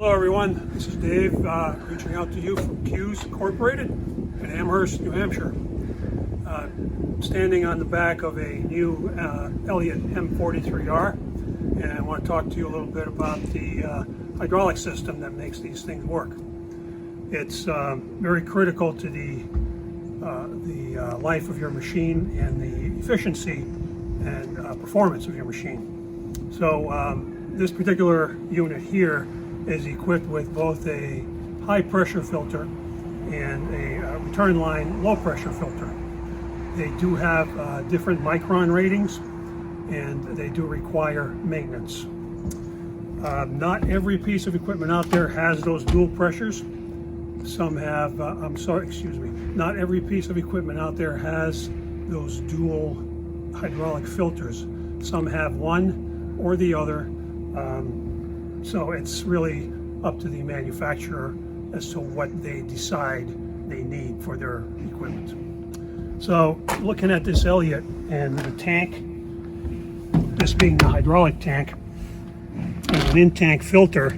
Hello everyone, this is Dave reaching out to you from Q's Incorporated in Amherst, New Hampshire. Standing on the back of a new Elliott M43R, and I want to talk to you a little bit about the hydraulic system that makes these things work. It's very critical to the life of your machine and the efficiency and performance of your machine. So this particular unit here is equipped with both a high pressure filter and a return line low pressure filter. They do have different micron ratings, and they do require maintenance. Not every piece of equipment out there has those dual pressures. Some have, not every piece of equipment out there has those dual hydraulic filters. Some have one or the other. So it's really up to the manufacturer as to what they decide they need for their equipment. So looking at this Elliott and the tank, this being the hydraulic tank, there's an in-tank filter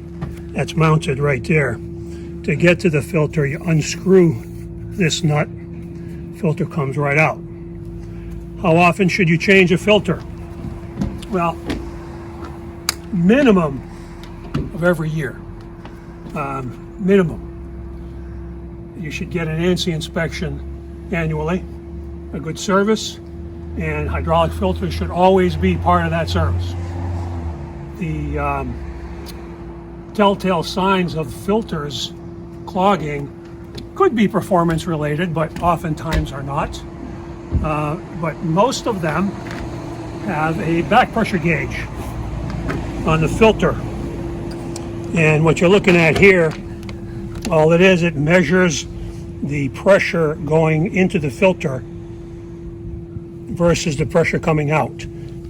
that's mounted right there. To get to the filter, you unscrew this nut, filter comes right out. How often should you change a filter? Well, minimum of every year. Minimum. You should get an ANSI inspection annually, a good service, and hydraulic filters should always be part of that service. The telltale signs of filters clogging could be performance related, but oftentimes are not. But most of them have a back pressure gauge on the filter. And what you're looking at here, all it is, it measures the pressure going into the filter versus the pressure coming out.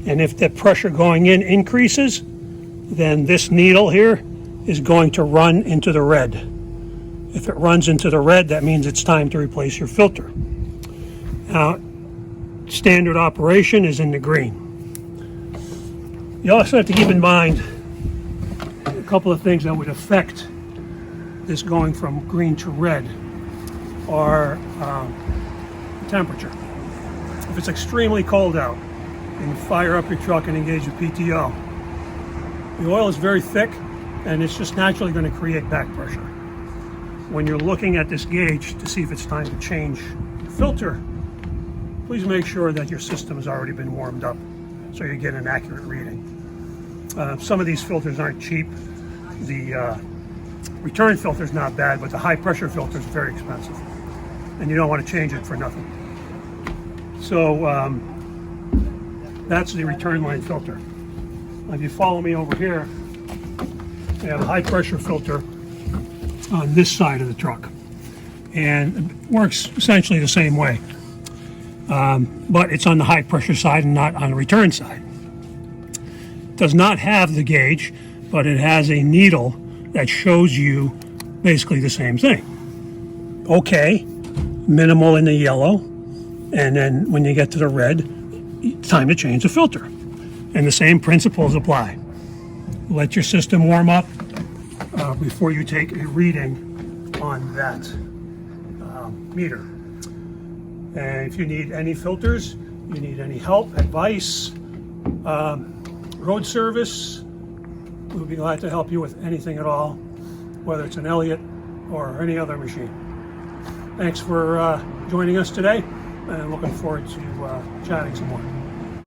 And if the pressure going in increases, then this needle here is going to run into the red. If it runs into the red, that means it's time to replace your filter. Now, standard operation is in the green. You also have to keep in mind a couple of things that would affect this going from green to red are temperature. If it's extremely cold out and you fire up your truck and engage the PTO, the oil is very thick and it's just naturally going to create back pressure. When you're looking at this gauge to see if it's time to change the filter, please make sure that your system has already been warmed up so you get an accurate reading. Some of these filters aren't cheap. The return filter is not bad, but the high pressure filter is very expensive, and you don't want to change it for nothing. So that's the return line filter. If you follow me over here, we have a high pressure filter on this side of the truck, and it works essentially the same way, but it's on the high pressure side and not on the return side. It does not have the gauge, but it has a needle that shows you basically the same thing. Okay, minimal in the yellow, and then when you get to the red, it's time to change the filter. And the same principles apply. Let your system warm up before you take a reading on that meter. And if you need any filters, you need any help, advice, road service, we'll be glad to help you with anything at all, whether it's an Elliott or any other machine. Thanks for joining us today, and looking forward to chatting some more.